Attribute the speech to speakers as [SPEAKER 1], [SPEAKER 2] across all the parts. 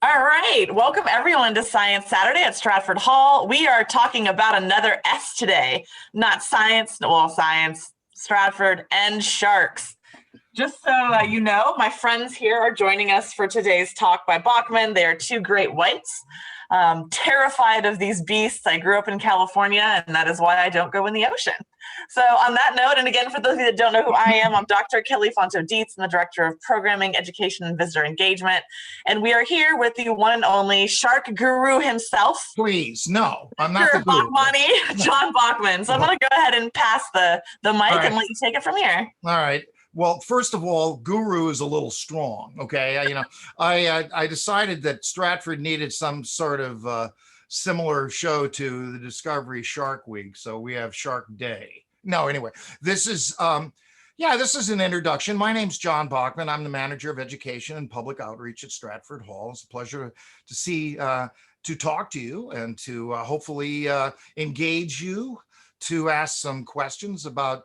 [SPEAKER 1] All right. Welcome everyone to Science Saturday at Stratford Hall. We are talking about another S today, not science, well, science, Stratford, and sharks. Just so you know, my friends here are joining us for today's talk by Bachman. They are two great whites. Terrified of these beasts. I grew up in California, and that is why I don't go in the ocean. So on that note, and again, for those of you that don't know who I am, I'm Dr. Kelly Fonto-Dietz. I'm the Director of Programming, Education, and Visitor Engagement. And we are here with the one and only shark guru himself.
[SPEAKER 2] Please, no, I'm not the guru.
[SPEAKER 1] Jon Bachman. So I'm going to go ahead and pass the mic and let you take it from here.
[SPEAKER 2] All right. Well, first of all, guru is a little strong, okay? I decided that Stratford needed some sort of similar show to the Discovery Shark Week, so we have Shark Day. No, anyway, this is an introduction. My name's Jon Bachman. I'm the Manager of Education and Public Outreach at Stratford Hall. It's a pleasure to talk to you and to hopefully engage you, to ask some questions about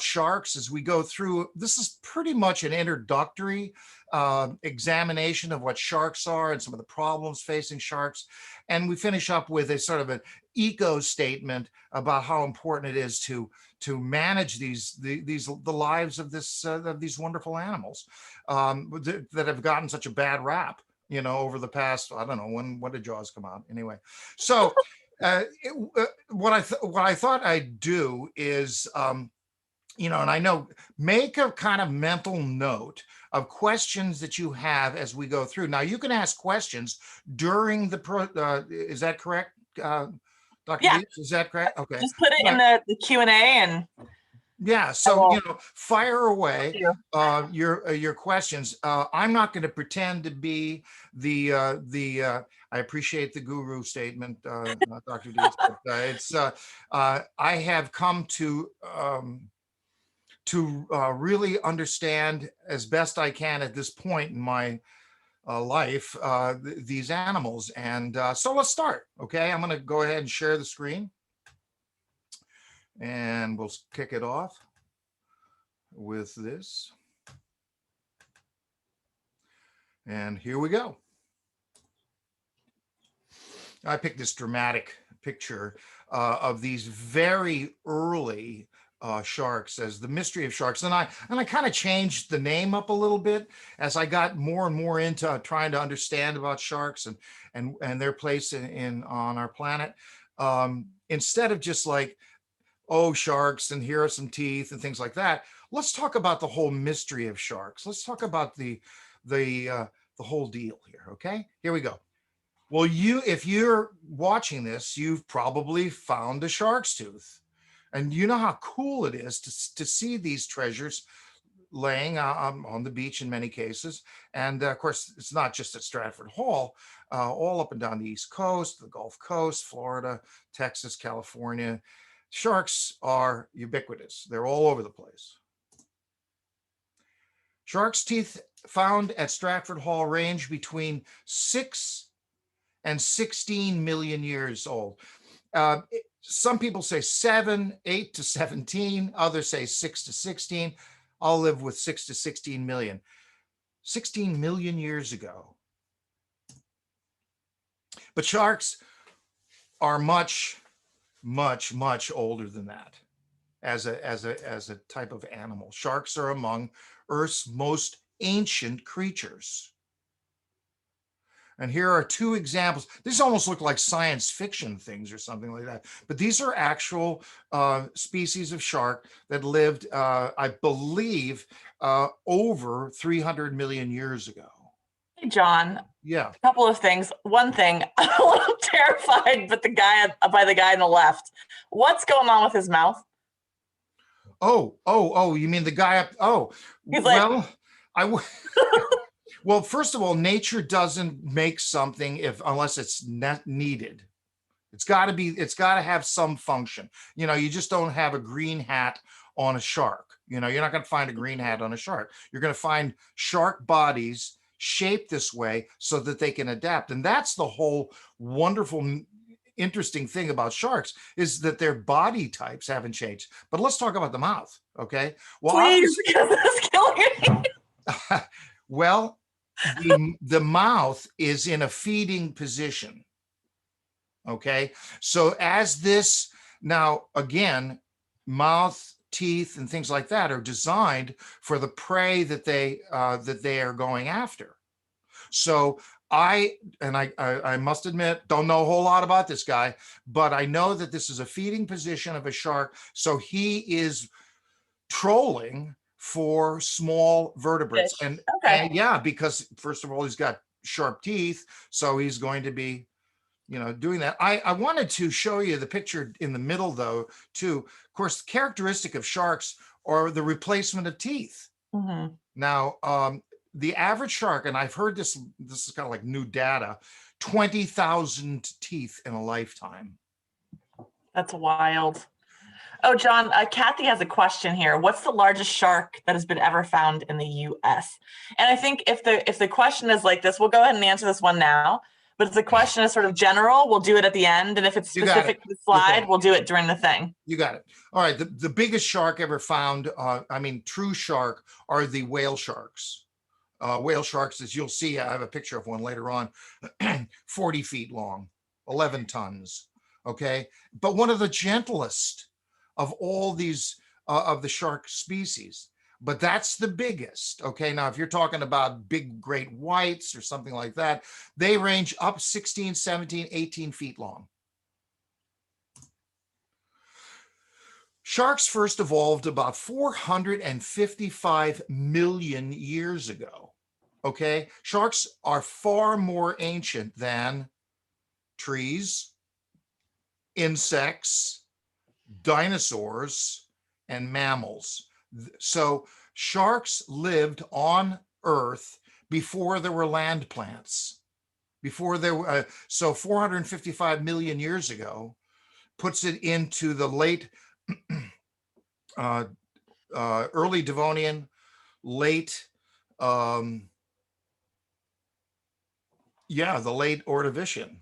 [SPEAKER 2] sharks as we go through. This is pretty much an introductory examination of what sharks are and some of the problems facing sharks. And we finish up with a sort of an eco statement about how important it is to manage the lives of these wonderful animals that have gotten such a bad rap, over the past, I don't know, when did Jaws come out? Anyway, so what I thought I'd do is, and I know, make a kind of mental note of questions that you have as we go through. Now, you can ask questions during the is that correct, Dr.
[SPEAKER 1] Yeah.
[SPEAKER 2] Dietz? Is that correct? Okay.
[SPEAKER 1] Just put it in the Q&A and.
[SPEAKER 2] Yeah, so fire away your questions. I'm not going to pretend to be the I appreciate the guru statement, Dr. Dietz, but it's I have come to really understand as best I can at this point in my life these animals, and so let's start. Okay, I'm going to go ahead and share the screen. And we'll kick it off with this. And here we go. I picked this dramatic picture of these very early sharks as the mystery of sharks. And I kind of changed the name up a little bit as I got more and more into trying to understand about sharks and their place on our planet. Instead of just like, oh, sharks, and here are some teeth and things like that. Let's talk about the whole mystery of sharks. Let's talk about the whole deal here. Okay, here we go. Well, if you're watching this, you've probably found a shark's tooth, and you know how cool it is to see these treasures laying on the beach in many cases. And of course, it's not just at Stratford Hall, all up and down the East Coast, the Gulf Coast, Florida, Texas, California. Sharks are ubiquitous. They're all over the place. Sharks' teeth found at Stratford Hall range between 6 and 16 million years old. Some people say 8 to 17. Others say 6 to 16. I'll live with 6 to 16 million. 16 million years ago. But sharks are much older than that as a type of animal. Sharks are among Earth's most ancient creatures. And here are two examples. These almost look like science fiction things or something like that, but these are actual species of shark that lived, I believe, over 300 million years ago.
[SPEAKER 1] Hey, John.
[SPEAKER 2] Yeah.
[SPEAKER 1] A couple of things. One thing, I'm a little terrified, but the guy on the left. What's going on with his mouth?
[SPEAKER 2] Oh, you mean the guy up? Oh,
[SPEAKER 1] he's
[SPEAKER 2] well, well, first of all, nature doesn't make something unless it's not needed. It's got to have some function. You just don't have a green hat on a shark. You're not going to find a green hat on a shark. You're going to find shark bodies shaped this way so that they can adapt. And that's the whole wonderful, interesting thing about sharks, is that their body types haven't changed. But let's talk about the mouth, okay? Well,
[SPEAKER 1] please, because it's killing me.
[SPEAKER 2] Well, the mouth is in a feeding position. Okay, so as this now again, mouth, teeth, and things like that are designed for the prey that they are going after. So I must admit, don't know a whole lot about this guy, but I know that this is a feeding position of a shark. So he is trolling for small vertebrates,
[SPEAKER 1] Fish.
[SPEAKER 2] and
[SPEAKER 1] Okay.
[SPEAKER 2] yeah, because first of all, he's got sharp teeth, so he's going to be doing that. I wanted to show you the picture in the middle, though, too. Of course, characteristic of sharks are the replacement of teeth.
[SPEAKER 1] Hmm.
[SPEAKER 2] Now, the average shark, and I've heard this is kind of like new data, 20,000 teeth in a lifetime.
[SPEAKER 1] That's wild. Oh, John, Kathy has a question here. What's the largest shark that has been ever found in the U.S.? And I think if the question is like this, we'll go ahead and answer this one now. But if the question is sort of general, we'll do it at the end. And if it's
[SPEAKER 2] You got it.
[SPEAKER 1] specific to the slide,
[SPEAKER 2] Okay.
[SPEAKER 1] we'll do it during the thing.
[SPEAKER 2] You got it. All right. The biggest shark ever found, I mean, true shark, are the whale sharks. Whale sharks, as you'll see, I have a picture of one later on, 40 feet long, 11 tons. Okay. But one of the gentlest of all these of the shark species. But that's the biggest. Okay. Now, if you're talking about big great whites or something like that, they range up 16, 17, 18 feet long. Sharks first evolved about 455 million years ago. Okay, sharks are far more ancient than trees, insects, dinosaurs, and mammals. So sharks lived on Earth before there were land plants. Before there were, so 455 million years ago puts it into the late early Devonian, late, the late Ordovician.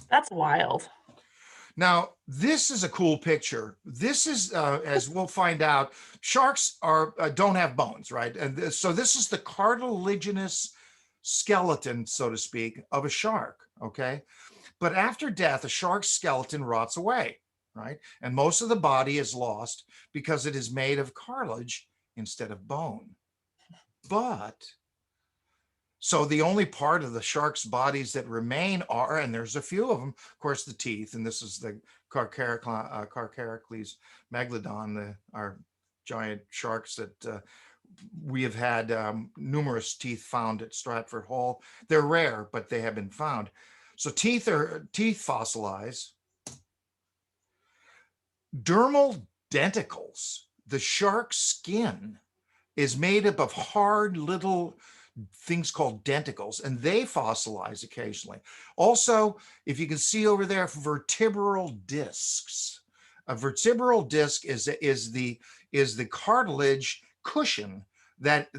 [SPEAKER 1] That's wild.
[SPEAKER 2] Now, this is a cool picture. This is, as we'll find out, sharks don't have bones, right? And so this is the cartilaginous skeleton, so to speak, of a shark, okay? But after death, a shark's skeleton rots away, right? And most of the body is lost because it is made of cartilage instead of bone. But so the only part of the shark's bodies that remain are, and there's a few of them, of course, the teeth, and this is the Carcharicles megalodon, our giant sharks that we have had numerous teeth found at Stratford Hall. They're rare, but they have been found. So teeth fossilize. Dermal denticles, the shark's skin is made up of hard little things called denticles, and they fossilize occasionally. Also, if you can see over there, vertebral discs. A vertebral disc is the cartilage cushion that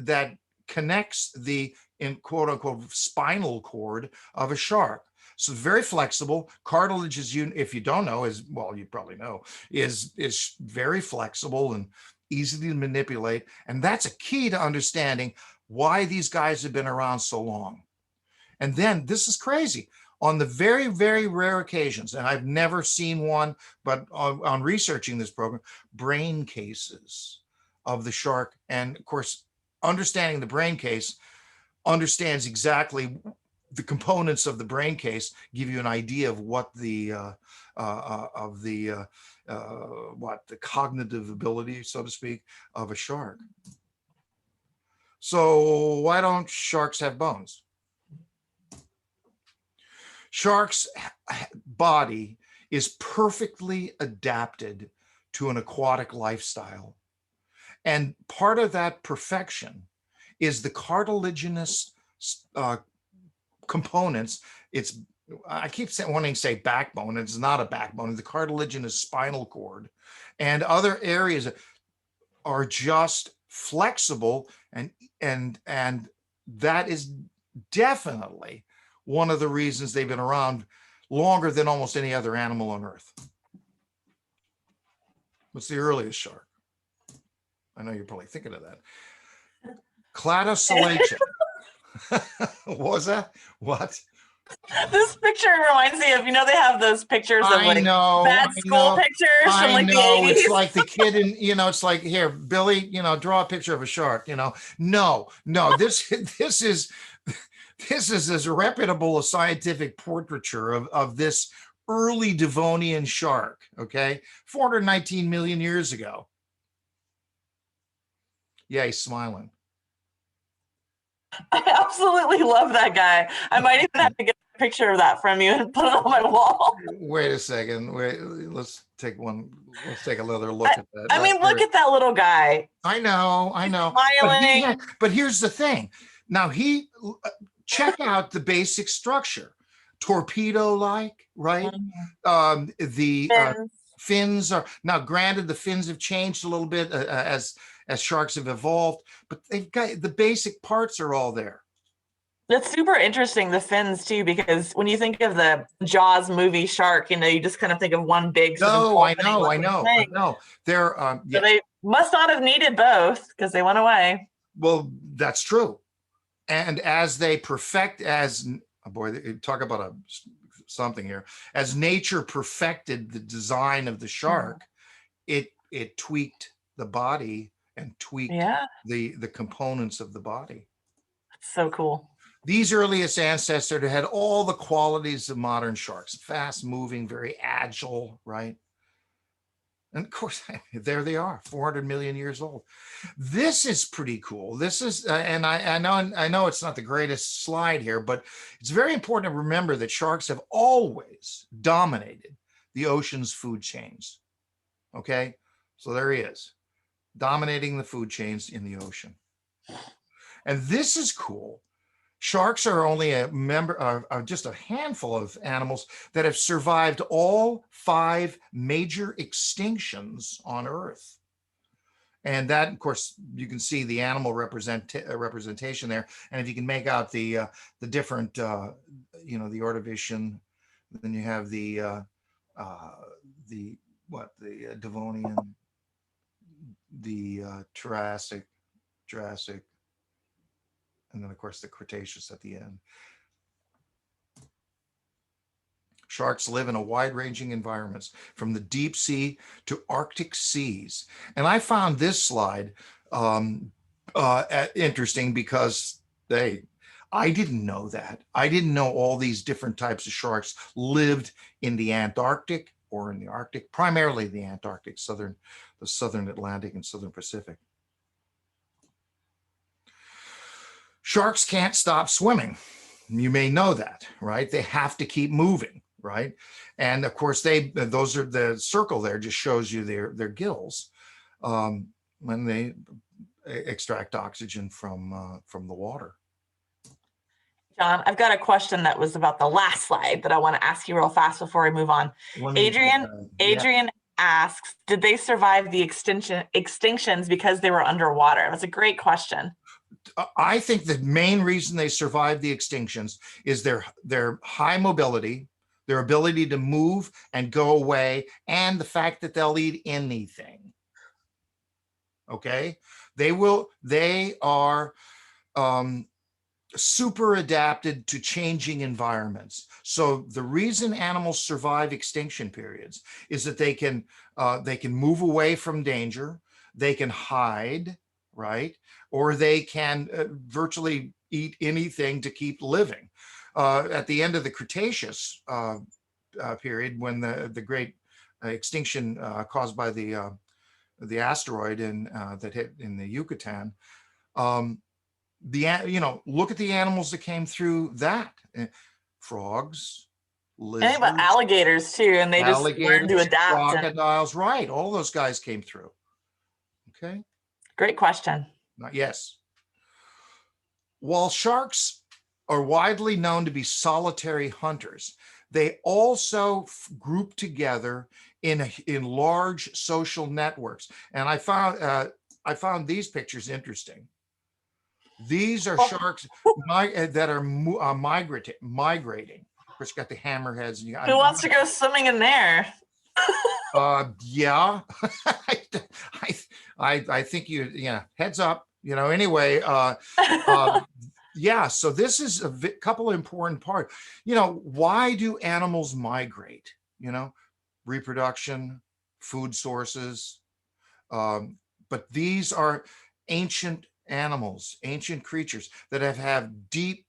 [SPEAKER 2] connects the, in quote unquote, spinal cord of a shark. So very flexible. Cartilage is, if you don't know, is, well, you probably know, is very flexible and easy to manipulate. And that's a key to understanding why these guys have been around so long. And then this is crazy. On the very, very rare occasions, and I've never seen one, but on researching this program, brain cases of the shark. And of course, understanding the brain case understands exactly the components of the brain case, give you an idea of what the cognitive ability, so to speak, of a shark. So why don't sharks have bones? Shark's body is perfectly adapted to an aquatic lifestyle. And part of that perfection is the cartilaginous components. I keep wanting to say backbone. It's not a backbone. The cartilaginous spinal cord and other areas are just flexible, and that is definitely one of the reasons they've been around longer than almost any other animal on Earth. What's the earliest shark? I know you're probably thinking of that. Cladoselache. What was that? What?
[SPEAKER 1] This picture reminds me of, they have those pictures of
[SPEAKER 2] I
[SPEAKER 1] like
[SPEAKER 2] know,
[SPEAKER 1] bad school pictures from
[SPEAKER 2] I
[SPEAKER 1] like the
[SPEAKER 2] know. It's
[SPEAKER 1] 80s.
[SPEAKER 2] like the kid in, it's like, here, Billy, draw a picture of a shark, No, no, this is this is as reputable a scientific portraiture of this early Devonian shark, okay? 419 million years ago. Yeah, he's smiling.
[SPEAKER 1] I absolutely love that guy. I might even have to get a picture of that from you and put it on my wall.
[SPEAKER 2] Wait a second. Wait, let's take another look at that.
[SPEAKER 1] I mean, look at that little guy.
[SPEAKER 2] I know.
[SPEAKER 1] Smiling.
[SPEAKER 2] But here's the thing. Now check out the basic structure. Torpedo-like, right? The fins are now, granted, the fins have changed a little bit as sharks have evolved, but they've got the basic parts are all there.
[SPEAKER 1] That's super interesting, the fins too, because when you think of the Jaws movie shark, you just kind of think of one big.
[SPEAKER 2] No, I know. They're
[SPEAKER 1] So they must not have needed both because they went away.
[SPEAKER 2] Well, that's true. And as they perfect, talk about something here. As nature perfected the design of the shark, it tweaked the body and tweaked the components of the body.
[SPEAKER 1] That's so cool.
[SPEAKER 2] These earliest ancestors had all the qualities of modern sharks: fast moving, very agile, right? And of course, there they are, 400 million years old. This is pretty cool. This is, and I know it's not the greatest slide here, but it's very important to remember that sharks have always dominated the ocean's food chains. Okay, so there he is, dominating the food chains in the ocean. And this is cool. Sharks are only a member of just a handful of animals that have survived all 5 major extinctions on Earth. And that, of course, you can see the animal representation there. And if you can make out the different, the Ordovician, then you have the Devonian, the Jurassic, and then, of course, the Cretaceous at the end. Sharks live in a wide-ranging environments, from the deep sea to Arctic seas. And I found this slide interesting because I didn't know that. I didn't know all these different types of sharks lived in the Antarctic or in the Arctic, primarily the Antarctic, the Southern Atlantic and Southern Pacific. Sharks can't stop swimming. You may know that, right? They have to keep moving, right? And of course, those are the circle there just shows you their gills when they extract oxygen from the water.
[SPEAKER 1] Jon, I've got a question that was about the last slide that I want to ask you real fast before we move on. Adrian asks, did they survive the extinctions because they were underwater? That's a great question.
[SPEAKER 2] I think the main reason they survived the extinctions is their high mobility, their ability to move and go away, and the fact that they'll eat anything. Okay, they are super adapted to changing environments. So the reason animals survive extinction periods is that they can move away from danger, they can hide, right? Or they can virtually eat anything to keep living. At the end of the Cretaceous period, when the great extinction caused by the asteroid that hit in the Yucatan, look at the animals that came through that: frogs, lizards,
[SPEAKER 1] but alligators too, and they just learned to adapt.
[SPEAKER 2] Crocodiles, right? All those guys came through. Okay.
[SPEAKER 1] Great question.
[SPEAKER 2] Yes. While sharks are widely known to be solitary hunters, they also group together in large social networks. And I found these pictures interesting. These are sharks that are migrating. Of course, you got the hammerheads. And
[SPEAKER 1] who wants to go swimming in there?
[SPEAKER 2] Yeah. I think heads up. Anyway, Yeah, so this is a couple of important parts. Why do animals migrate? Reproduction, food sources. But these are ancient animals, ancient creatures that have deep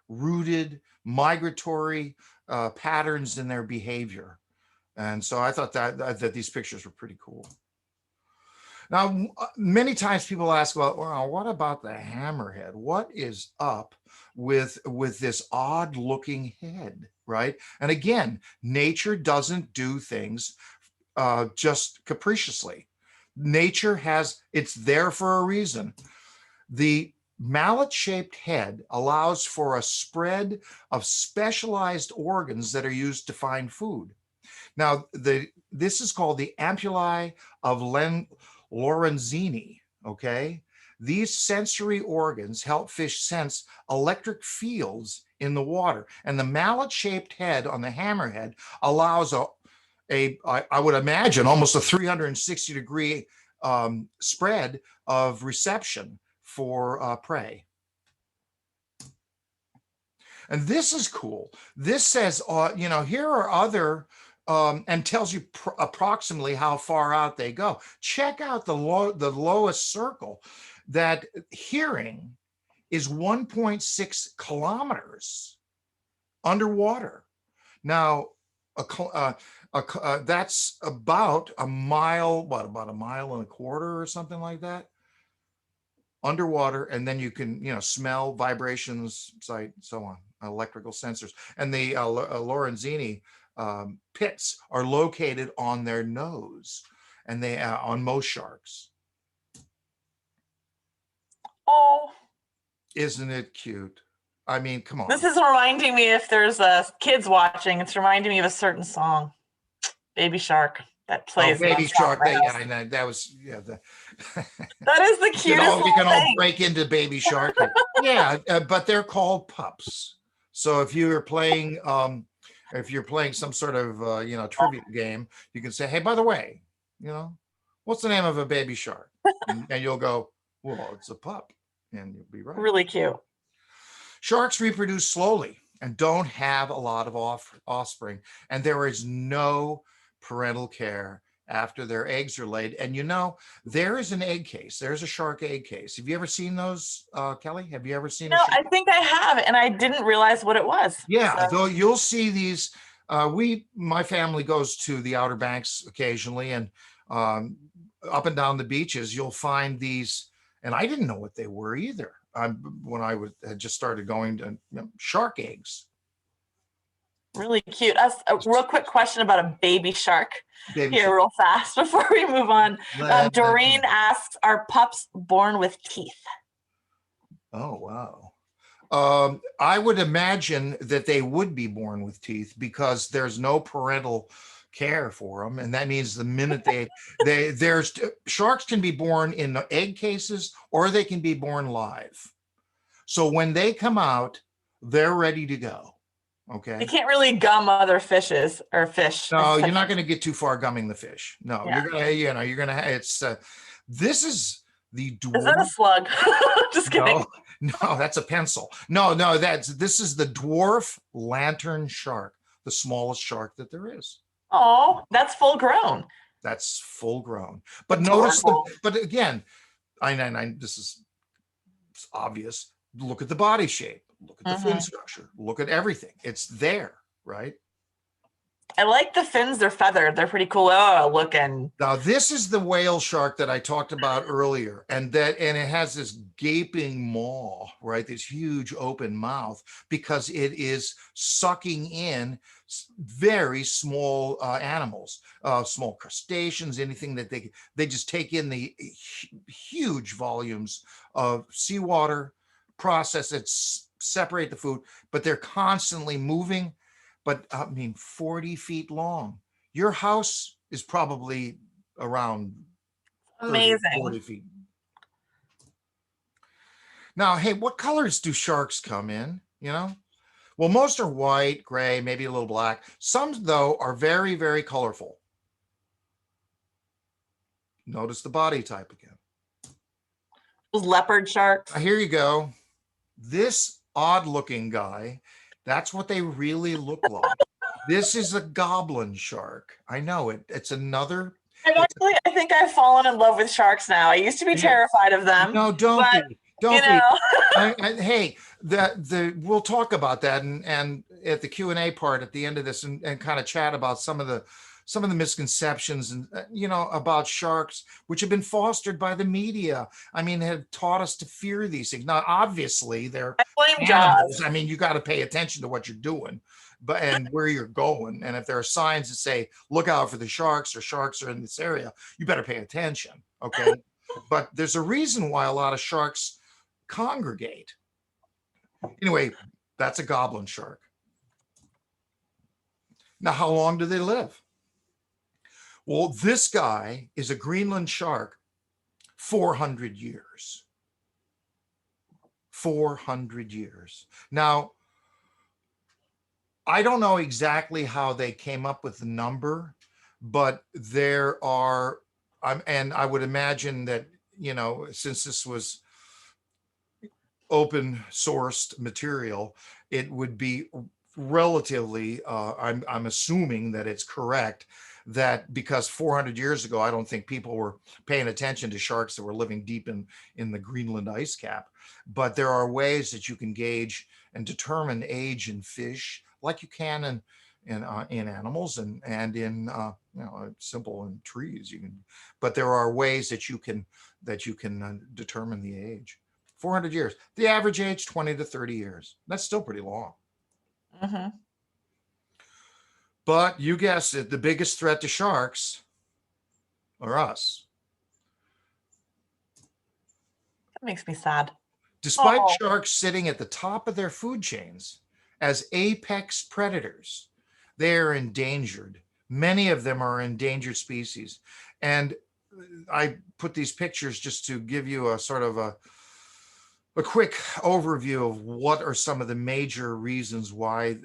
[SPEAKER 2] rooted migratory patterns in their behavior. And so I thought that these pictures were pretty cool. Now, many times people ask, well, what about the hammerhead? What is up with this odd looking head, right? And again, nature doesn't do things just capriciously. Nature it's there for a reason. The mallet-shaped head allows for a spread of specialized organs that are used to find food. Now, this is called the ampullae of Lorenzini, okay? These sensory organs help fish sense electric fields in the water. And the mallet-shaped head on the hammerhead allows I would imagine, almost a 360-degree spread of reception for prey. And this is cool. This says, here are other, and tells you approximately how far out they go. Check out the lowest circle. That hearing is 1.6 kilometers underwater. Now, that's about a mile, about a mile and a quarter or something like that underwater. And then you can, smell, vibrations, sight, so on, electrical sensors. And the Lorenzini pits are located on their nose, and they on most sharks.
[SPEAKER 1] Oh,
[SPEAKER 2] isn't it cute? I mean, come on.
[SPEAKER 1] This is reminding me, if there's kids watching, it's reminding me of a certain song, Baby Shark, that plays.
[SPEAKER 2] Baby Shark. That was, yeah.
[SPEAKER 1] That is the cutest.
[SPEAKER 2] We can all break into Baby Shark. Yeah, but they're called pups. So if you're playing some sort of trivia game, you can say, hey, by the way, what's the name of a baby shark? And you'll go, well, it's a pup, and you'll be right.
[SPEAKER 1] Really cute.
[SPEAKER 2] Sharks reproduce slowly and don't have a lot of offspring, and there is no parental care after their eggs are laid. And there is an egg case. There's a shark egg case. Have you ever seen those, Kelly? Have you ever seen?
[SPEAKER 1] No, I think I have, and I didn't realize what it was.
[SPEAKER 2] Yeah, though you'll see these. My family goes to the Outer Banks occasionally, and up and down the beaches, you'll find these. And I didn't know what they were either. When I had just started going to shark eggs.
[SPEAKER 1] Really cute. A real quick question about a baby shark real fast before we move on. Doreen asks, are pups born with teeth?
[SPEAKER 2] Oh, wow. I would imagine that they would be born with teeth because there's no parental care for them, and that means the minute sharks can be born in egg cases, or they can be born live. So when they come out, they're ready to go. Okay.
[SPEAKER 1] You can't really gum other fishes or fish.
[SPEAKER 2] No, you're not going to get too far gumming the fish. No, yeah. you're gonna. It's this is the dwarf.
[SPEAKER 1] Is that a slug? Just kidding.
[SPEAKER 2] No, that's a pencil. No, this is the dwarf lantern shark, the smallest shark that there is.
[SPEAKER 1] Oh, that's full grown.
[SPEAKER 2] That's full grown. But notice but again, this is obvious. Look at the body shape. Look at the fin structure. Look at everything. It's there, right?
[SPEAKER 1] I like the fins. They're feathered. They're pretty cool looking.
[SPEAKER 2] Now, this is the whale shark that I talked about earlier, and it has this gaping maw, right? This huge open mouth, because it is sucking in very small animals, small crustaceans, anything that they just take in the huge volumes of seawater, process it, separate the food, but they're constantly moving. But 40 feet long. Your house is probably around 30, 40 feet. Now, hey, what colors do sharks come in? Well, most are white, gray, maybe a little black. Some, though, are very, very colorful. Notice the body type again.
[SPEAKER 1] Those leopard sharks.
[SPEAKER 2] Here you go. This odd looking guy. That's what they really look like. This is a goblin shark. I know it. It's another.
[SPEAKER 1] I think I've fallen in love with sharks now. I used to be terrified of them,
[SPEAKER 2] No, don't
[SPEAKER 1] but
[SPEAKER 2] be. Don't
[SPEAKER 1] you
[SPEAKER 2] be.
[SPEAKER 1] know,
[SPEAKER 2] Hey, we'll talk about that and at the Q&A part at the end of this and kind of chat about some of the misconceptions and about sharks, which have been fostered by the media. I mean, have taught us to fear these things. Now, obviously, they're
[SPEAKER 1] I blame
[SPEAKER 2] animals.
[SPEAKER 1] Jaws.
[SPEAKER 2] I mean, you got to pay attention to what you're doing, and where you're going. And if there are signs that say, look out for the sharks, or sharks are in this area, you better pay attention. Okay. But there's a reason why a lot of sharks congregate. Anyway, that's a goblin shark. Now, how long do they live? Well, this guy is a Greenland shark, 400 years. 400 years. Now, I don't know exactly how they came up with the number, but there are, and I would imagine that, since this was open sourced material, it would be relatively, I'm assuming that it's correct, that because 400 years ago, I don't think people were paying attention to sharks that were living deep in the Greenland ice cap. But there are ways that you can gauge and determine age in fish, like you can in animals and in simple in trees. But there are ways that you can determine the age. 400 years. The average age, 20 to 30 years. That's still pretty long.
[SPEAKER 1] Mm-hmm.
[SPEAKER 2] But you guessed it, the biggest threat to sharks are us.
[SPEAKER 1] That makes me sad.
[SPEAKER 2] Despite sharks sitting at the top of their food chains as apex predators, they are endangered. Many of them are endangered species. And I put these pictures just to give you a sort of a quick overview of what are some of the major reasons why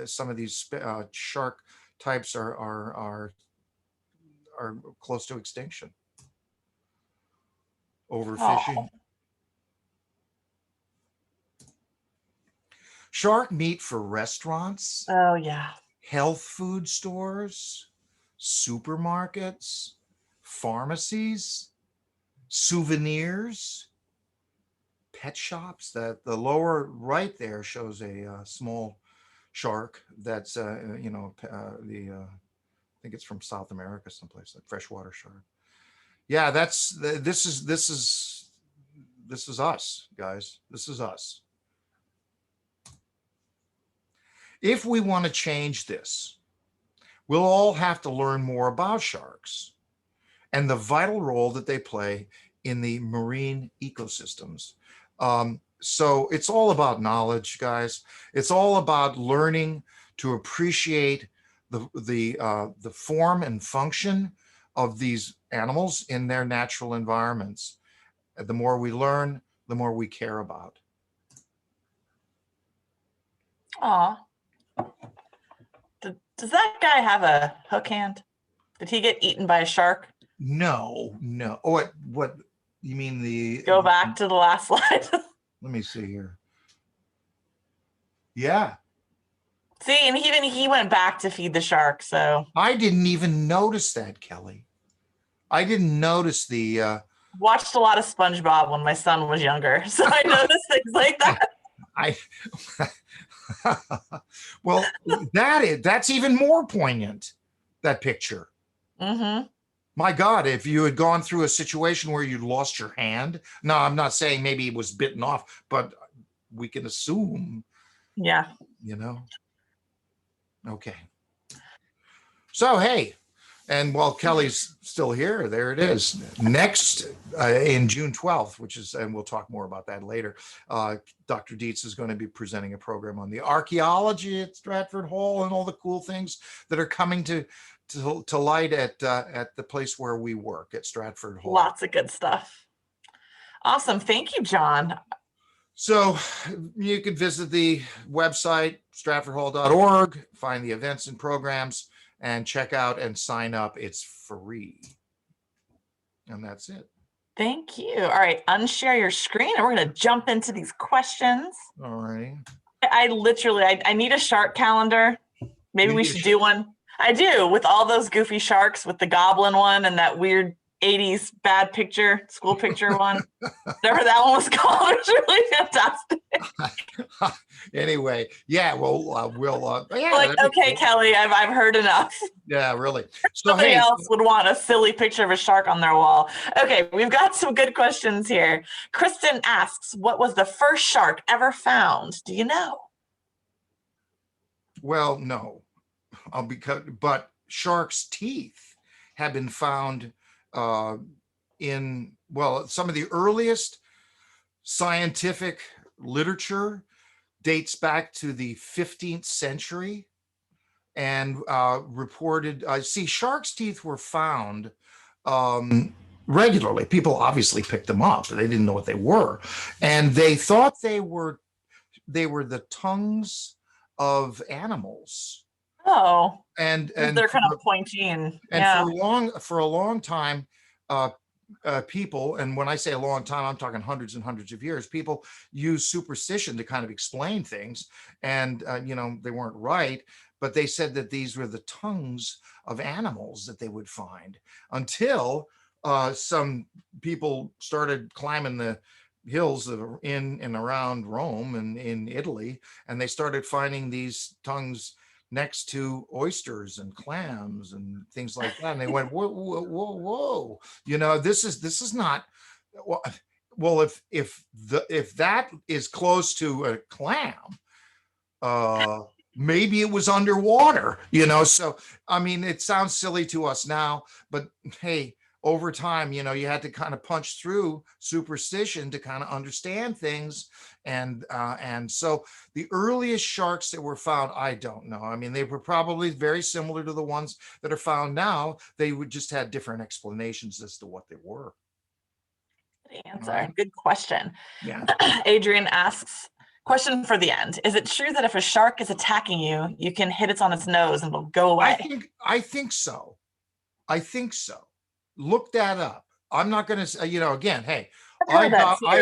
[SPEAKER 2] some of these shark types are close to extinction. Overfishing. Shark meat for restaurants.
[SPEAKER 1] Oh, yeah.
[SPEAKER 2] Health food stores, supermarkets, pharmacies, souvenirs, pet shops. That the lower right there shows a small shark that's I think it's from South America someplace, like freshwater shark. Yeah, this is us, guys. This is us. If we want to change this, we'll all have to learn more about sharks and the vital role that they play in the marine ecosystems. So it's all about knowledge, guys. It's all about learning to appreciate the form and function of these animals in their natural environments. The more we learn, the more we care about.
[SPEAKER 1] Aw. Does that guy have a hook hand? Did he get eaten by a shark?
[SPEAKER 2] No. Oh, what you mean the?
[SPEAKER 1] Go back to the last slide.
[SPEAKER 2] Let me see here. Yeah.
[SPEAKER 1] See, and he went back to feed the shark. So
[SPEAKER 2] I didn't even notice that, Kelly. I didn't notice the.
[SPEAKER 1] Watched a lot of SpongeBob when my son was younger, so I noticed things like that.
[SPEAKER 2] Well, that's even more poignant, that picture.
[SPEAKER 1] Mm-hmm.
[SPEAKER 2] My God, if you had gone through a situation where you'd lost your hand, no, I'm not saying maybe it was bitten off, but we can assume.
[SPEAKER 1] Yeah.
[SPEAKER 2] Okay. So, hey, and while Kelly's still here, there it is. Next, in June 12th, and we'll talk more about that later, Dr. Dietz is going to be presenting a program on the archaeology at Stratford Hall and all the cool things that are coming to light at the place where we work at Stratford Hall.
[SPEAKER 1] Lots of good stuff. Awesome. Thank you, Jon.
[SPEAKER 2] So you can visit the website, stratfordhall.org, find the events and programs, and check out and sign up. It's free. And that's it.
[SPEAKER 1] Thank you. All right, unshare your screen and we're going to jump into these questions.
[SPEAKER 2] All right.
[SPEAKER 1] I literally, I need a shark calendar. Maybe
[SPEAKER 2] You
[SPEAKER 1] we
[SPEAKER 2] need a
[SPEAKER 1] should do one. I do, with all those goofy sharks with the goblin one and that weird 80s bad picture, school picture one. Whatever that one was called. It was really fantastic.
[SPEAKER 2] Anyway, yeah, well, yeah,
[SPEAKER 1] Like,
[SPEAKER 2] that'd be
[SPEAKER 1] okay,
[SPEAKER 2] cool.
[SPEAKER 1] Kelly, I've heard enough.
[SPEAKER 2] Yeah, really. So,
[SPEAKER 1] Somebody
[SPEAKER 2] hey,
[SPEAKER 1] else would want a silly picture of a shark on their wall. Okay, we've got some good questions here. Kristen asks, what was the first shark ever found? Do you know?
[SPEAKER 2] well, no, but sharks' teeth have been found uh, in, well, some of the earliest scientific literature dates back to the 15th century and reported, see, sharks' teeth were found regularly. People obviously picked them up. They didn't know what they were. And they thought they were the tongues of animals.
[SPEAKER 1] Oh,
[SPEAKER 2] And
[SPEAKER 1] they're kind of pointy and
[SPEAKER 2] and
[SPEAKER 1] yeah.
[SPEAKER 2] for a long time, uh, people, and when I say a long time, I'm talking hundreds and hundreds of years, people use superstition to kind of explain things. And, they weren't right, but they said that these were the tongues of animals that they would find until some people started climbing the hills in and around Rome and in Italy, and they started finding these tongues next to oysters and clams and things like that. And they went, whoa, whoa, whoa, whoa. This is not well, if that is close to a clam, maybe it was underwater, so I mean, it sounds silly to us now, but hey, over time, you had to kind of punch through superstition to kind of understand things. And so the earliest sharks that were found, I don't know. I mean, they were probably very similar to the ones that are found now. They would just had different explanations as to what they were.
[SPEAKER 1] Good answer.
[SPEAKER 2] Right.
[SPEAKER 1] Good question.
[SPEAKER 2] Yeah.
[SPEAKER 1] Adrian asks, question for the end. Is it true that if a shark is attacking you, you can hit it on its nose and it'll go away?
[SPEAKER 2] I think so. I think so. Look that up. I'm not going to say, again, hey, I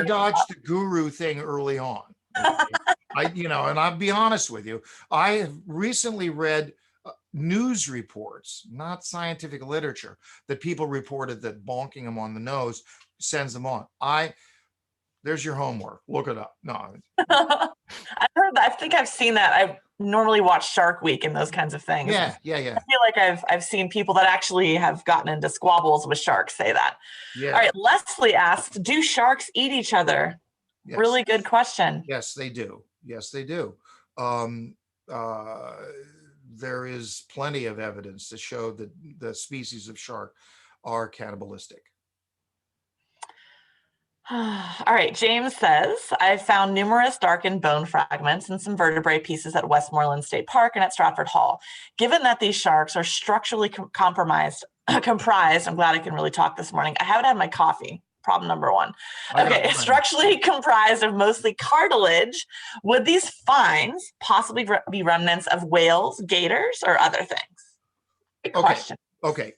[SPEAKER 2] dodged the guru thing early on. Okay? And I'll be honest with you. I have recently read news reports, not scientific literature, that people reported that bonking them on the nose sends them on. There's your homework. Look it up. No.
[SPEAKER 1] I've heard that. I think I've seen that. I normally watch Shark Week and those kinds of things.
[SPEAKER 2] Yeah.
[SPEAKER 1] I feel like I've seen people that actually have gotten into squabbles with sharks say that.
[SPEAKER 2] Yeah.
[SPEAKER 1] All right. Leslie asks, do sharks eat each other? Yes. Really good question.
[SPEAKER 2] Yes, they do. Yes, they do. There is plenty of evidence to show that the species of shark are cannibalistic.
[SPEAKER 1] All right, James says, I found numerous darkened bone fragments and some vertebrae pieces at Westmoreland State Park and at Stratford Hall. Given that these sharks are structurally comprised, I'm glad I can really talk this morning. I haven't had my coffee. Problem number one. Okay, structurally comprised of mostly cartilage, would these finds possibly be remnants of whales, gators, or other things? Good question.
[SPEAKER 2] Okay.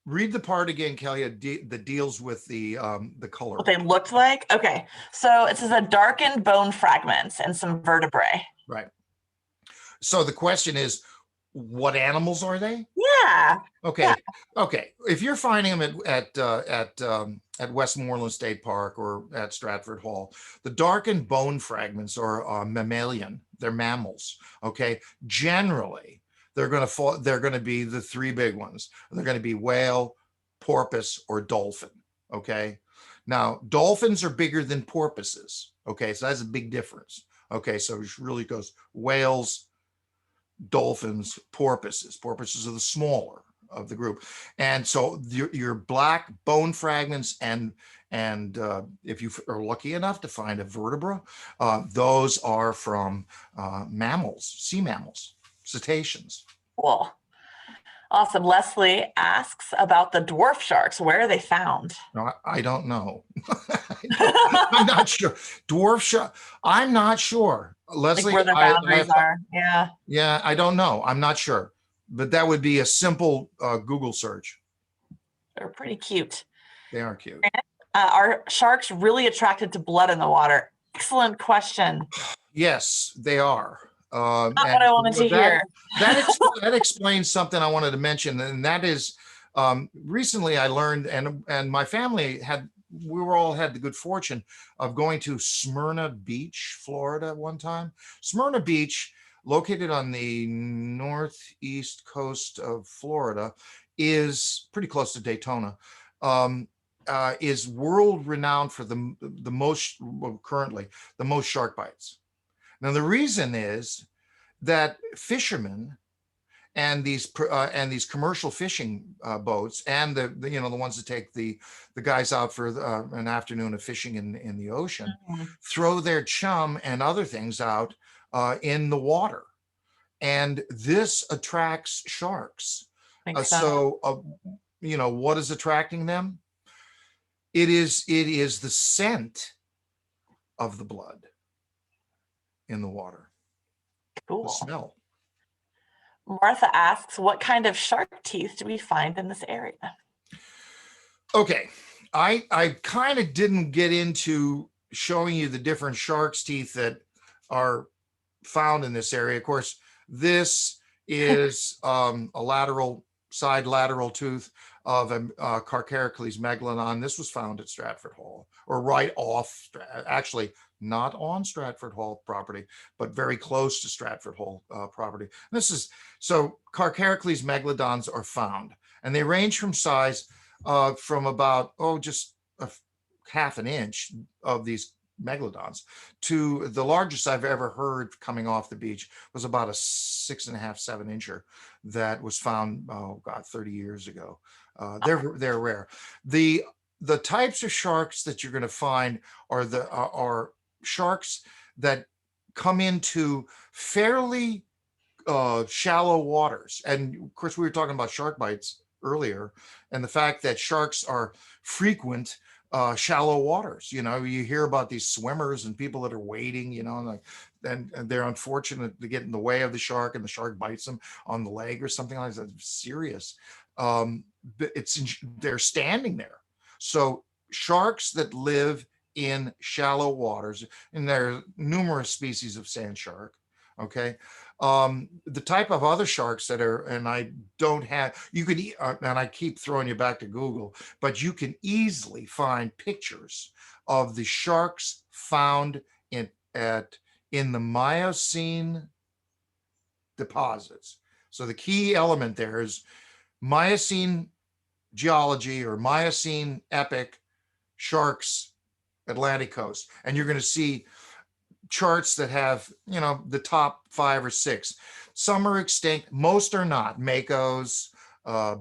[SPEAKER 2] Read the part again, Kelly, that deals with the color.
[SPEAKER 1] What they looked like? Okay. So it says a darkened bone fragments and some vertebrae.
[SPEAKER 2] Right. So the question is, what animals are they?
[SPEAKER 1] Yeah.
[SPEAKER 2] Okay. Yeah. Okay. If you're finding them at Westmoreland State Park or at Stratford Hall, the darkened bone fragments are mammalian. They're mammals. Okay. Generally, they're going to be the three big ones. They're going to be whale, porpoise, or dolphin. Okay. Now, dolphins are bigger than porpoises. Okay. So that's a big difference. Okay. So it really goes whales, dolphins, porpoises. Porpoises are the smaller of the group. And so your black bone fragments and if you are lucky enough to find a vertebra, those are from mammals, sea mammals. Cetaceans.
[SPEAKER 1] Cool. Awesome. Leslie asks about the dwarf sharks. Where are they found?
[SPEAKER 2] No, I don't know. I'm not sure. Dwarf shark. I'm not sure. Leslie,
[SPEAKER 1] like where the boundaries are. Yeah.
[SPEAKER 2] Yeah, I don't know. I'm not sure. But that would be a simple Google search.
[SPEAKER 1] They're pretty cute.
[SPEAKER 2] They are cute.
[SPEAKER 1] Are sharks really attracted to blood in the water? Excellent question.
[SPEAKER 2] Yes, they are.
[SPEAKER 1] Not what
[SPEAKER 2] And
[SPEAKER 1] I wanted to
[SPEAKER 2] that
[SPEAKER 1] hear.
[SPEAKER 2] that explains something I wanted to mention, and that is, recently I learned, and my family we were all had the good fortune of going to Smyrna Beach, Florida, one time. Smyrna Beach, located on the northeast coast of Florida, is pretty close to Daytona. Is world renowned for the most, well, currently the most shark bites. Now, the reason is that fishermen and these commercial fishing boats, and the ones that take the guys out for an afternoon of fishing in the ocean,
[SPEAKER 1] Mhm.
[SPEAKER 2] throw their chum and other things out in the water, and this attracts sharks.
[SPEAKER 1] Makes sense.
[SPEAKER 2] So, what is attracting them? It is the scent of the blood in the water, the
[SPEAKER 1] Cool.
[SPEAKER 2] smell.
[SPEAKER 1] Martha asks, what kind of shark teeth do we find in this area?
[SPEAKER 2] Okay, I kind of didn't get into showing you the different shark's teeth that are found in this area. Of course, this is a side lateral tooth of a Carcharicles megalodon. This was found at Stratford Hall, or right off, actually not on Stratford Hall property, but very close to Stratford Hall property. So Carcharicles megalodons are found, and they range from size from about, just half an inch of these megalodons to the largest I've ever heard coming off the beach was about a 6.5, 7 incher that was found, 30 years ago. They're rare. The types of sharks that you're going to find are sharks that come into fairly shallow waters. And of course, we were talking about shark bites earlier, and the fact that sharks are frequent shallow waters. You hear about these swimmers and people that are wading, and they're unfortunate to get in the way of the shark, and the shark bites them on the leg or something like that. It's serious. They're standing there. So sharks that live in shallow waters, and there are numerous species of sand shark. Okay. The type of other sharks that are, and I don't have, you could, and I keep throwing you back to Google, but you can easily find pictures of the sharks found in the Miocene deposits. So the key element there is Miocene geology, or Miocene epoch sharks, Atlantic coast, and you're going to see charts that have, the top 5 or 6. Some are extinct, most are not. Makos,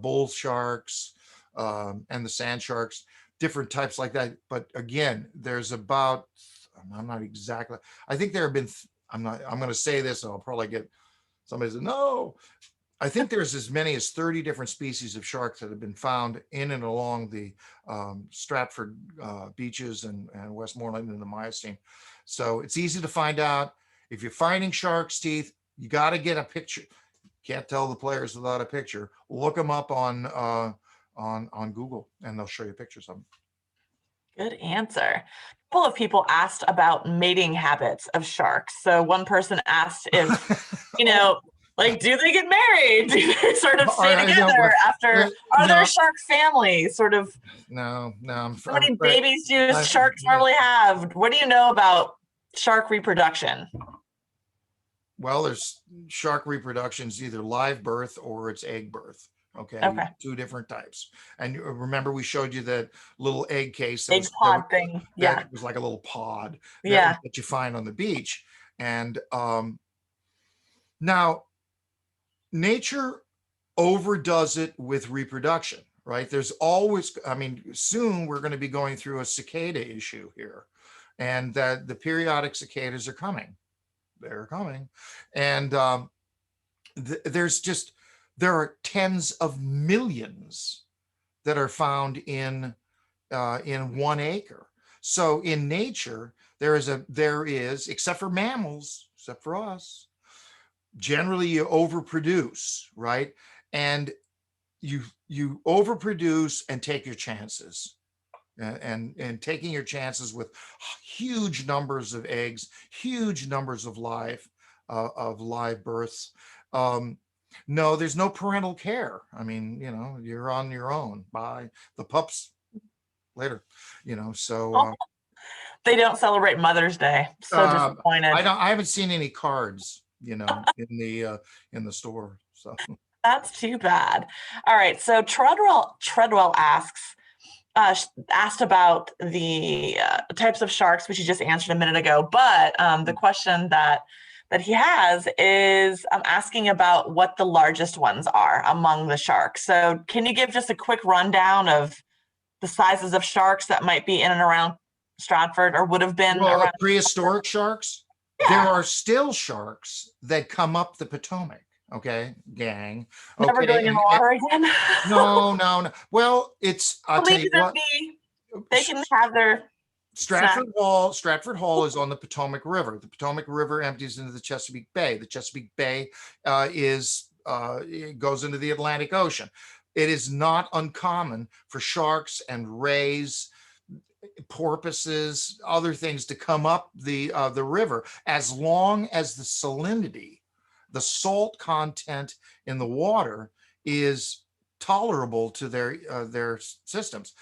[SPEAKER 2] bull sharks, and the sand sharks, different types like that. But again, there's about, I'm not exactly, I think there have been, I'm going to say this and I'll probably get somebody says, no. I think there's as many as 30 different species of sharks that have been found in and along the Stratford beaches and Westmoreland and the Miocene. So it's easy to find out. If you're finding shark's teeth, you got to get a picture. Can't tell the players without a picture. Look them up on Google, and they'll show you pictures of them.
[SPEAKER 1] Good answer. A couple of people asked about mating habits of sharks. So one person asked if, do they get married? Do they sort of stay together after? Are there shark families? Sort of.
[SPEAKER 2] No. How
[SPEAKER 1] many babies do sharks normally have? What do you know about shark reproduction?
[SPEAKER 2] Well, there's shark reproductions, either live birth or it's egg birth. Okay. 2 different types. And remember, we showed you that little egg case that
[SPEAKER 1] thing.
[SPEAKER 2] That was like a little pod that you find on the beach. And now nature overdoes it with reproduction, right? There's always, soon we're going to be going through a cicada issue here, and that the periodic cicadas are coming. They're coming. And there are tens of millions that are found in 1 acre. So in nature, there is, except for mammals, except for us, generally you overproduce, right? And you overproduce and take your chances. and taking your chances with huge numbers of eggs, huge numbers of live births. No, there's no parental care. I mean, you're on your own. Bye. The pups later. So
[SPEAKER 1] They don't celebrate Mother's Day. So disappointed.
[SPEAKER 2] I haven't seen any cards, in the store. So
[SPEAKER 1] That's too bad. All right. So Treadwell asked about the types of sharks, which you just answered a minute ago. But the question that he has is asking about what the largest ones are among the sharks. So can you give just a quick rundown of the sizes of sharks that might be in and around Stratford or would have been around
[SPEAKER 2] prehistoric sharks?
[SPEAKER 1] Yeah.
[SPEAKER 2] There are still sharks that come up the Potomac. Okay, gang.
[SPEAKER 1] Never going in the water again?
[SPEAKER 2] No. Well, I'll tell you what.
[SPEAKER 1] They can have their
[SPEAKER 2] Stratford Hall is on the Potomac River. The Potomac River empties into the Chesapeake Bay. The Chesapeake Bay it goes into the Atlantic Ocean. It is not uncommon for sharks and rays, porpoises, other things to come up the river, as long as the salinity, the salt content in the water, is tolerable to their systems.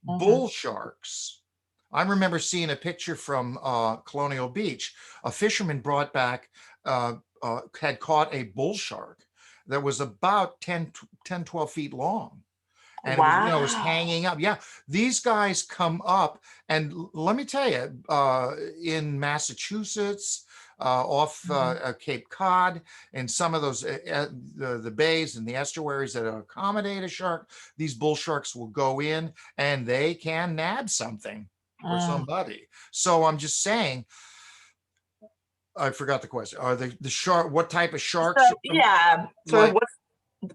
[SPEAKER 2] Mm-hmm. Bull sharks. I remember seeing a picture from Colonial Beach. A fisherman brought back, had caught a bull shark that was about 10, 12 feet long. And it was hanging up. Yeah, these guys come up. And let me tell you, in Massachusetts, off Cape Cod, and some of those, the bays and the estuaries that accommodate a shark, these bull sharks will go in and they can nab something or somebody. So I'm just saying, I forgot the question. Are the shark, what type of sharks?
[SPEAKER 1] So what's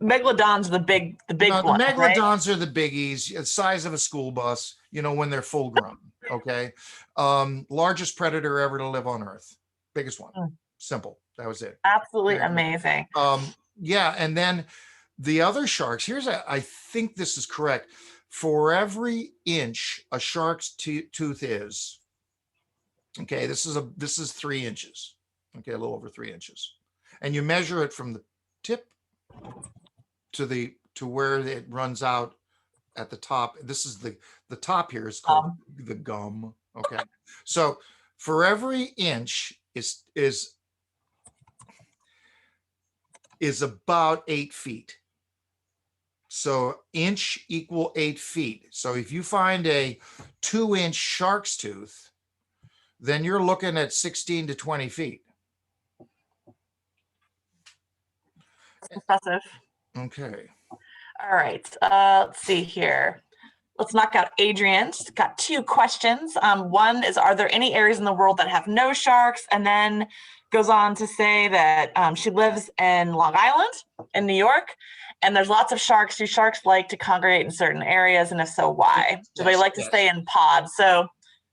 [SPEAKER 1] megalodons are the big ones.
[SPEAKER 2] The megalodons are the biggies, the size of a school bus, when they're full grown. Okay. Largest predator ever to live on Earth. Biggest one. Simple. That was it.
[SPEAKER 1] Absolutely amazing.
[SPEAKER 2] And then the other sharks, I think this is correct. For every inch a shark's tooth is, okay, this is 3 inches. Okay, a little over 3 inches. And you measure it from the tip to where it runs out at the top. This is the top here is called the gum. Okay. So for every inch is about 8 feet. So inch equal 8 feet. So if you find a 2-inch shark's tooth, then you're looking at 16 to 20 feet.
[SPEAKER 1] Impressive.
[SPEAKER 2] Okay.
[SPEAKER 1] All right. Let's see here. Let's knock out Adrian's. Got 2 questions. One is, are there any areas in the world that have no sharks? And then goes on to say that she lives in Long Island in New York, and there's lots of sharks. Do sharks like to congregate in certain areas? And if so, why? Do they like to stay in pods? So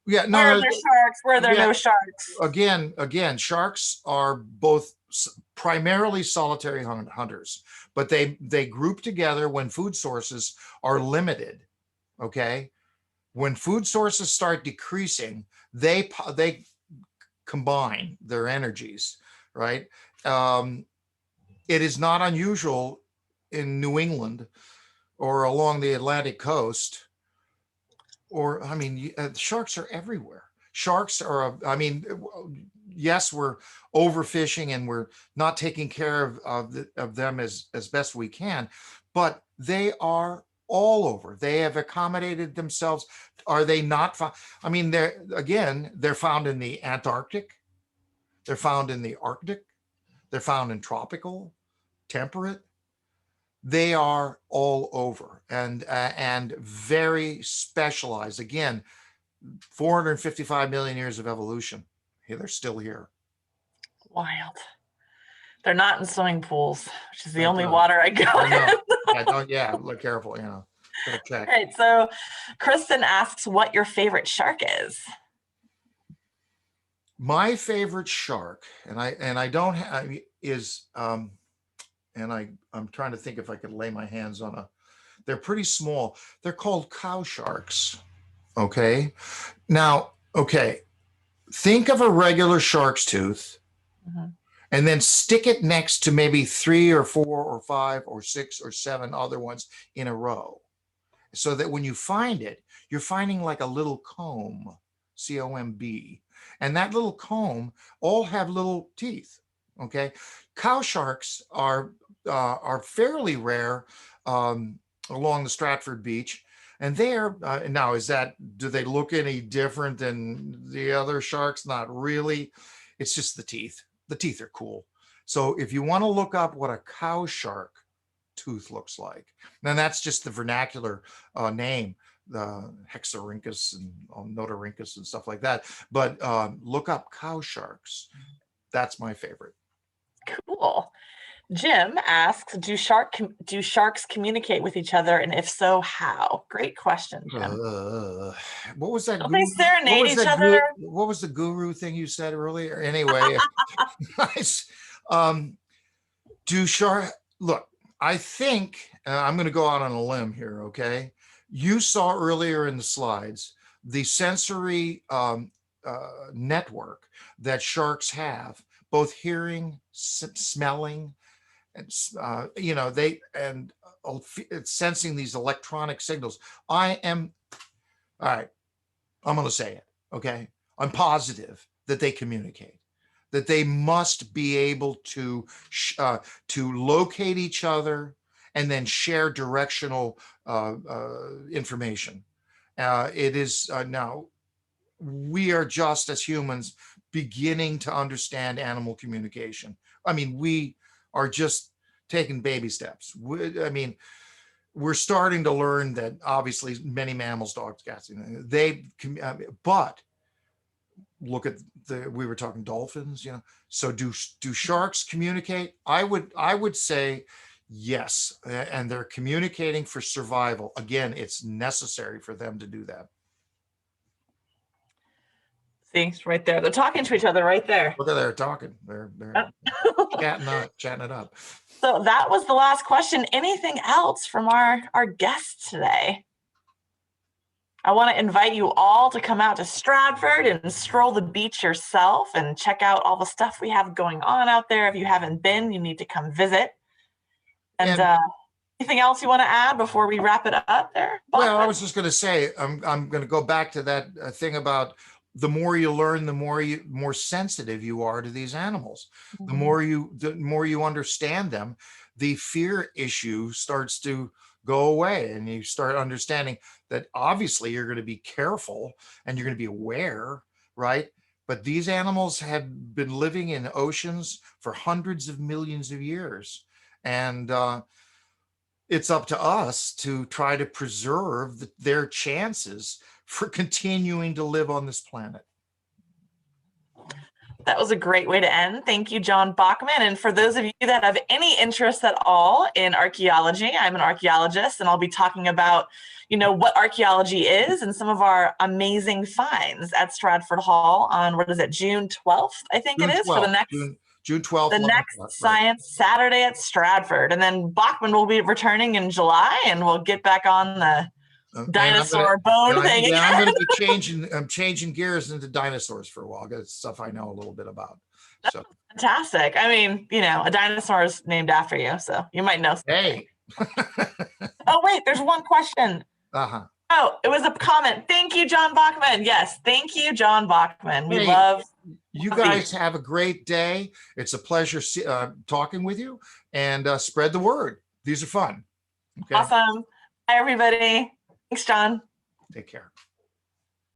[SPEAKER 1] where are there sharks? Where are there no sharks?
[SPEAKER 2] Again, sharks are both primarily solitary hunters, but they group together when food sources are limited. Okay, when food sources start decreasing, they combine their energies, right? It is not unusual in New England or along the Atlantic coast, sharks are everywhere. Sharks are, yes, we're overfishing and we're not taking care of them as best we can, but they are all over. They have accommodated themselves. Are they not found? They're found in the Antarctic. They're found in the Arctic. They're found in tropical, temperate. They are all over and very specialized. Again, 455 million years of evolution. Hey, they're still here.
[SPEAKER 1] Wild. They're not in swimming pools, which is the only water I go in.
[SPEAKER 2] Look careful, gotta check.
[SPEAKER 1] All right, so Kristen asks what your favorite shark is.
[SPEAKER 2] My favorite shark, and I don't have, is and I'm trying to think if I could lay my hands on they're pretty small. They're called cow sharks. Okay. Now, okay, think of a regular shark's tooth
[SPEAKER 1] Mhm.
[SPEAKER 2] and then stick it next to maybe 3 or 4 or 5 or 6 or 7 other ones in a row. So that when you find it, you're finding like a little comb, COMB. And that little comb all have little teeth. Okay. Cow sharks are fairly rare along the Stratford beach. And there, now do they look any different than the other sharks? Not really. It's just the teeth. The teeth are cool. So if you want to look up what a cow shark tooth looks like, then that's just the vernacular name, the Hexorhynchus and Notorhynchus and stuff like that. But look up cow sharks. That's my favorite.
[SPEAKER 1] Cool. Jim asks, do sharks communicate with each other, and if so, how? Great question, Jim.
[SPEAKER 2] Uh, what was that
[SPEAKER 1] Don't they
[SPEAKER 2] guru?
[SPEAKER 1] serenade each other?
[SPEAKER 2] What was the guru thing you said earlier? Anyway, nice. Do shark look? I think I'm going to go out on a limb here. Okay, you saw earlier in the slides the sensory network that sharks have, both hearing, smelling, and they and sensing these electronic signals. I am all right. I'm going to say it. Okay, I'm positive that they communicate. That they must be able to locate each other and then share directional information. It is now we are just as humans beginning to understand animal communication. I mean, we are just taking baby steps. I mean, we're starting to learn that obviously many mammals, dogs, cats, but look at we were talking dolphins, so do sharks communicate? I would say yes, and they're communicating for survival. Again, it's necessary for them to do that.
[SPEAKER 1] See, it's right there. They're talking to each other right there.
[SPEAKER 2] Look at they're talking. They're chatting it up.
[SPEAKER 1] So that was the last question. Anything else from our guests today? I want to invite you all to come out to Stratford and stroll the beach yourself and check out all the stuff we have going on out there. If you haven't been, you need to come visit. And anything else you want to add before we wrap it up there, Bachman?
[SPEAKER 2] Well, I was just going to say, I'm going to go back to that thing about the more you learn, the more sensitive you are to these animals. The more you understand them, the fear issue starts to go away, and you start understanding that obviously you're going to be careful and you're going to be aware, right? But these animals have been living in oceans for hundreds of millions of years, and it's up to us to try to preserve their chances for continuing to live on this planet.
[SPEAKER 1] That was a great way to end. Thank you, Jon Bachman. And for those of you that have any interest at all in archaeology, I'm an archaeologist, and I'll be talking about, what archaeology is and some of our amazing finds at Stratford Hall on, June 12th, I think
[SPEAKER 2] June
[SPEAKER 1] it is,
[SPEAKER 2] 12th,
[SPEAKER 1] for the next
[SPEAKER 2] June 12th.
[SPEAKER 1] The next Science Saturday at Stratford. And then Bachman will be returning in July, and we'll get back on the dinosaur bone thing.
[SPEAKER 2] Yeah, I'm going to be changing gears into dinosaurs for a while. That's stuff I know a little bit about. So
[SPEAKER 1] fantastic. I mean, a dinosaur is named after you, so you might know something.
[SPEAKER 2] Hey.
[SPEAKER 1] Oh, wait, there's one question. Oh, it was a comment. Thank you, Jon Bachman. Yes, thank you, Jon Bachman. We love
[SPEAKER 2] you guys. Have a great day. It's a pleasure talking with you, and spread the word. These are fun. Okay.
[SPEAKER 1] Awesome. Bye, everybody. Thanks, Jon.
[SPEAKER 2] Take care.